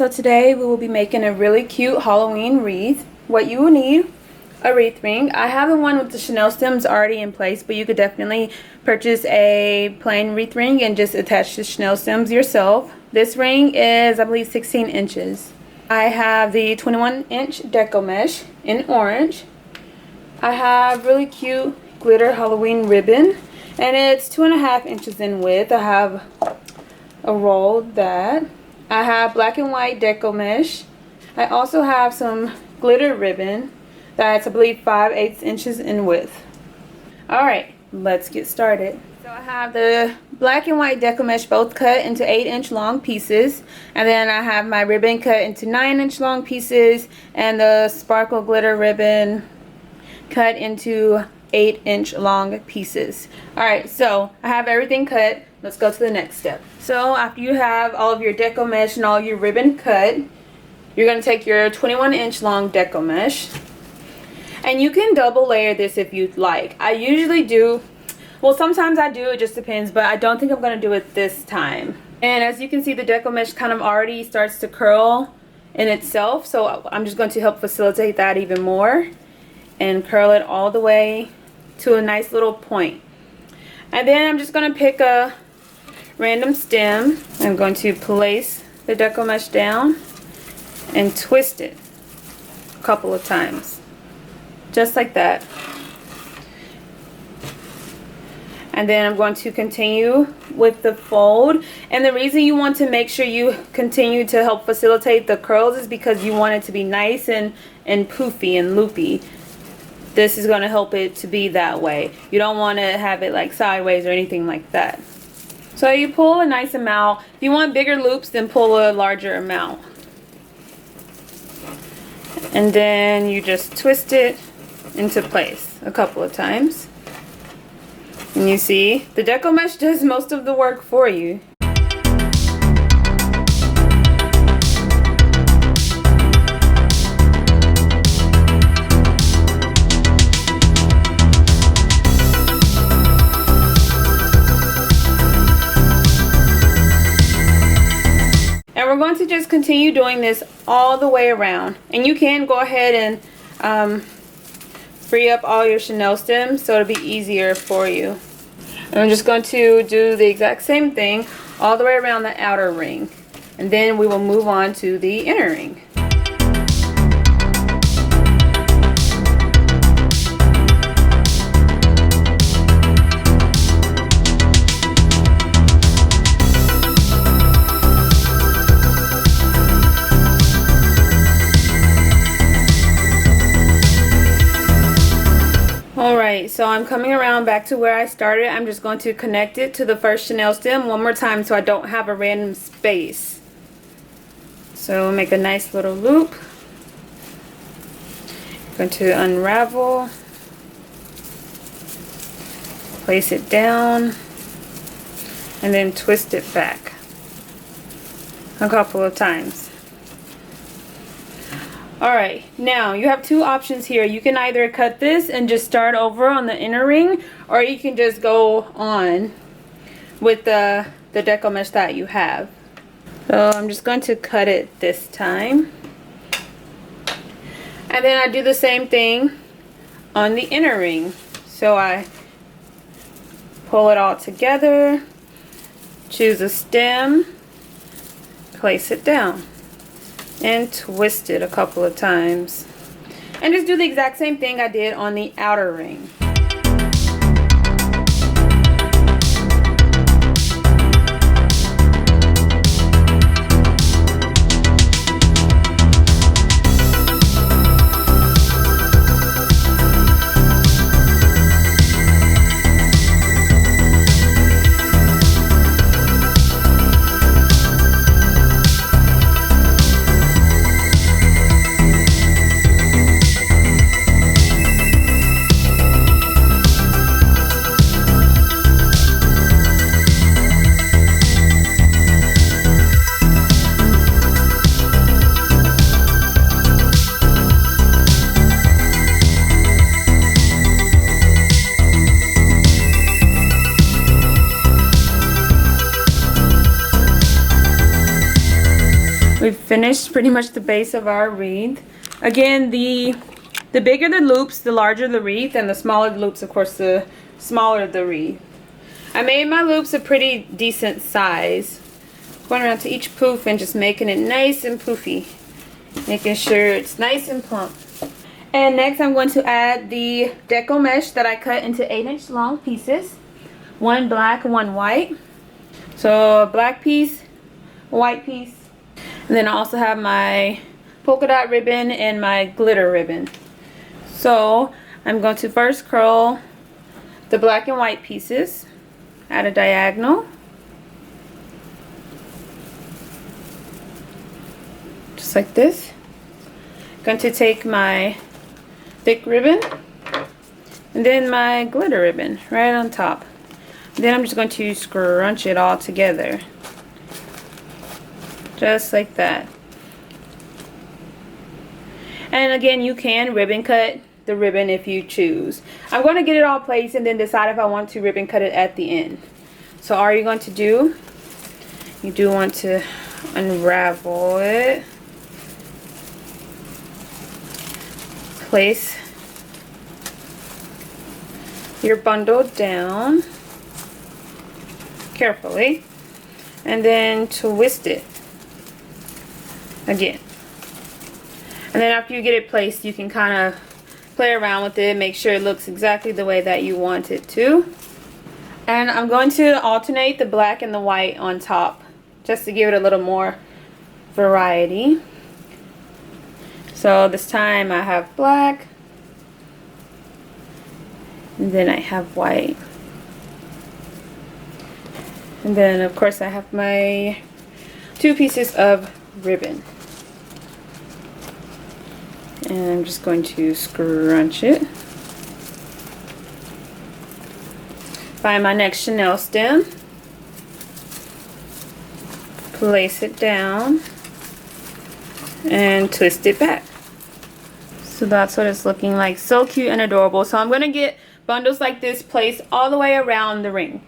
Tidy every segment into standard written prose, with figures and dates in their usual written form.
So today we will be making a really cute Halloween wreath. What you will need: a wreath ring. I have the one with the Chanel stems already in place, but you could definitely purchase a plain wreath ring and just attach the Chanel stems yourself. This ring is, I believe, 16 inches. I have the 21-inch Deco mesh in orange. I have really cute glitter Halloween ribbon, and it's 2.5 inches in width. I have a roll of that. I have black and white Deco mesh. I also have some glitter ribbon that's, I believe, 5/8 inches in width. Alright, let's get started. So I have the black and white Deco mesh both cut into 8-inch long pieces, and then I have my ribbon cut into 9-inch long pieces, and the sparkle glitter ribbon cut into 8-inch long pieces. Alright, so I have everything cut. Let's go to the next step. So after you have all of your Deco mesh and all your ribbon cut, you're going to take your 21-inch long Deco mesh, and you can double layer this if you'd like. I usually do, well, sometimes I do, it just depends, but I don't think I'm going to do it this time. And as you can see, the Deco mesh kind of already starts to curl in itself, so I'm just going to help facilitate that even more and curl it all the way to a nice little point. And then I'm just going to pick a random stem. I'm going to place the Deco mesh down and twist it a couple of times, just like that. And then I'm going to continue with the fold. And the reason you want to make sure you continue to help facilitate the curls is because you want it to be nice and poofy and loopy. This is going to help it to be that way. You don't want to have it like sideways or anything like that. So you pull a nice amount. If you want bigger loops, then pull a larger amount. And then you just twist it into place a couple of times. And you see, the Deco mesh does most of the work for you. We're going to just continue doing this all the way around, and you can go ahead and free up all your Chanel stems so it'll be easier for you. And I'm just going to do the exact same thing all the way around the outer ring, and then we will move on to the inner ring. Alright, so I'm coming around back to where I started. I'm just going to connect it to the first Chanel stem one more time so I don't have a random space. So make a nice little loop. Going to unravel. Place it down. And then twist it back a couple of times. Alright, now you have two options here. You can either cut this and just start over on the inner ring, or you can just go on with the Deco mesh that you have. So I'm just going to cut it this time. And then I do the same thing on the inner ring. So I pull it all together, choose a stem, place it down, and twist it a couple of times, and just do the exact same thing I did on the outer ring. finished pretty much the base of our wreath. Again, the bigger the loops, the larger the wreath, and the smaller the loops, of course, the smaller the wreath. I made my loops a pretty decent size. Going around to each poof and just making it nice and poofy. Making sure it's nice and plump. And next I'm going to add the Deco mesh that I cut into 8-inch long pieces. One black, one white. So a black piece, a white piece. And then I also have my polka dot ribbon and my glitter ribbon. So I'm going to first curl the black and white pieces at a diagonal. Just like this. Going to take my thick ribbon and then my glitter ribbon right on top. Then I'm just going to scrunch it all together. Just like that. And again, you can ribbon cut the ribbon if you choose. I'm going to get it all placed and then decide if I want to ribbon cut it at the end. So all you're going to do, you do want to unravel it. Place your bundle down carefully and then twist it again. And then after you get it placed, you can kind of play around with it, make sure it looks exactly the way that you want it to. And I'm going to alternate the black and the white on top just to give it a little more variety. So this time I have black and then I have white. And then of course I have my 2 pieces of ribbon. And I'm just going to scrunch it. Find my next chenille stem. Place it down. And twist it back. So that's what it's looking like. So cute and adorable. So I'm going to get bundles like this placed all the way around the ring.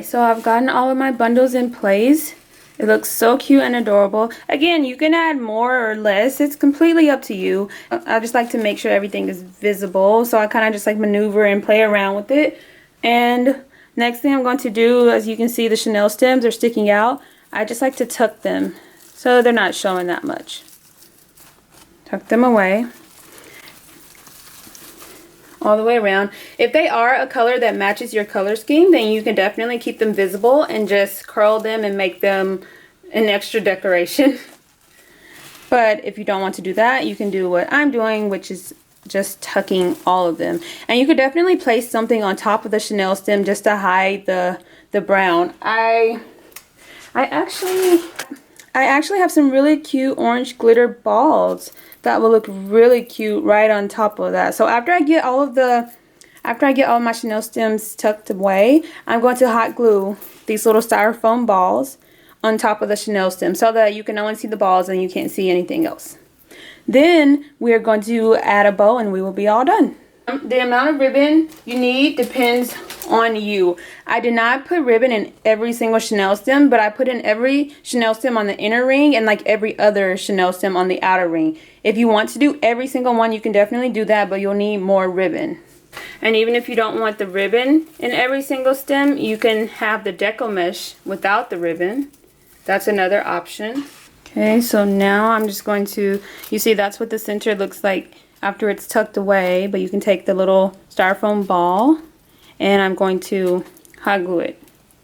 So I've gotten all of my bundles in place. It looks so cute and adorable. Again, you can add more or less. It's completely up to you. I just like to make sure everything is visible. So I kind of just like maneuver and play around with it. And next thing I'm going to do, as you can see, the chenille stems are sticking out. I just like to tuck them so they're not showing that much. Tuck them away. All the way around. If they are a color that matches your color scheme, then you can definitely keep them visible and just curl them and make them an extra decoration. But if you don't want to do that, you can do what I'm doing, which is just tucking all of them. And you could definitely place something on top of the chenille stem just to hide the brown. I actually have some really cute orange glitter balls that will look really cute right on top of that. So after I get all of my chenille stems tucked away, I'm going to hot glue these little styrofoam balls on top of the chenille stem so that you can only see the balls and you can't see anything else. Then we are going to add a bow and we will be all done. The amount of ribbon you need depends on you. I did not put ribbon in every single chenille stem, but I put in every chenille stem on the inner ring and like every other chenille stem on the outer ring. If you want to do every single one, you can definitely do that, but you'll need more ribbon. And even if you don't want the ribbon in every single stem, you can have the Deco mesh without the ribbon. That's another option. Okay, so now I'm just going to, you see that's what the center looks like after it's tucked away, but you can take the little styrofoam ball and I'm going to hot glue it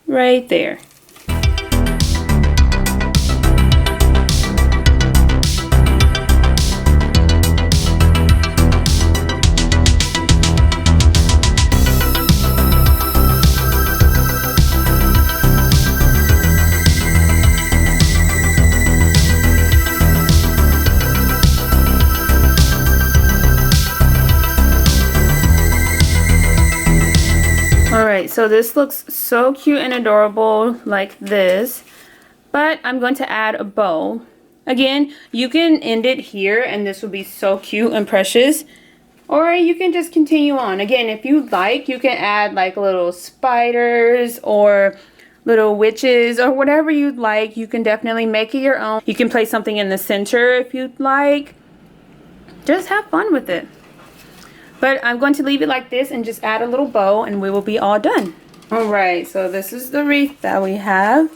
right there. Alright, so this looks so cute and adorable like this, but I'm going to add a bow. Again, you can end it here and this will be so cute and precious, or you can just continue on. Again, if you like, you can add like little spiders or little witches or whatever you'd like. You can definitely make it your own. You can place something in the center if you'd like. Just have fun with it. But I'm going to leave it like this and just add a little bow and we will be all done. Alright, so this is the wreath that we have.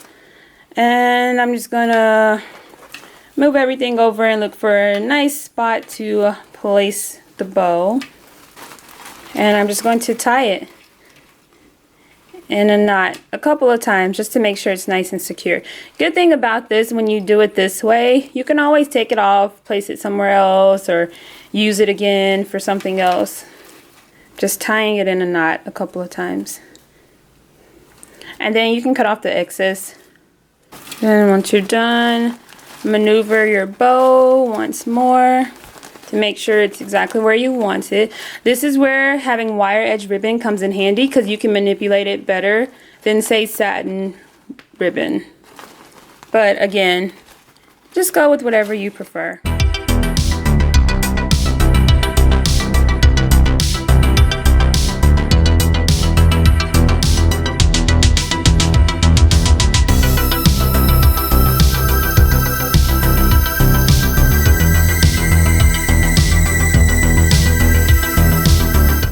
And I'm just going to move everything over and look for a nice spot to place the bow. And I'm just going to tie it in a knot a couple of times just to make sure it's nice and secure. Good thing about this, when you do it this way, you can always take it off, place it somewhere else, or use it again for something else. Just tying it in a knot a couple of times. And then you can cut off the excess. Then once you're done, maneuver your bow once more to make sure it's exactly where you want it. This is where having wire edge ribbon comes in handy because you can manipulate it better than, say, satin ribbon. But again, just go with whatever you prefer.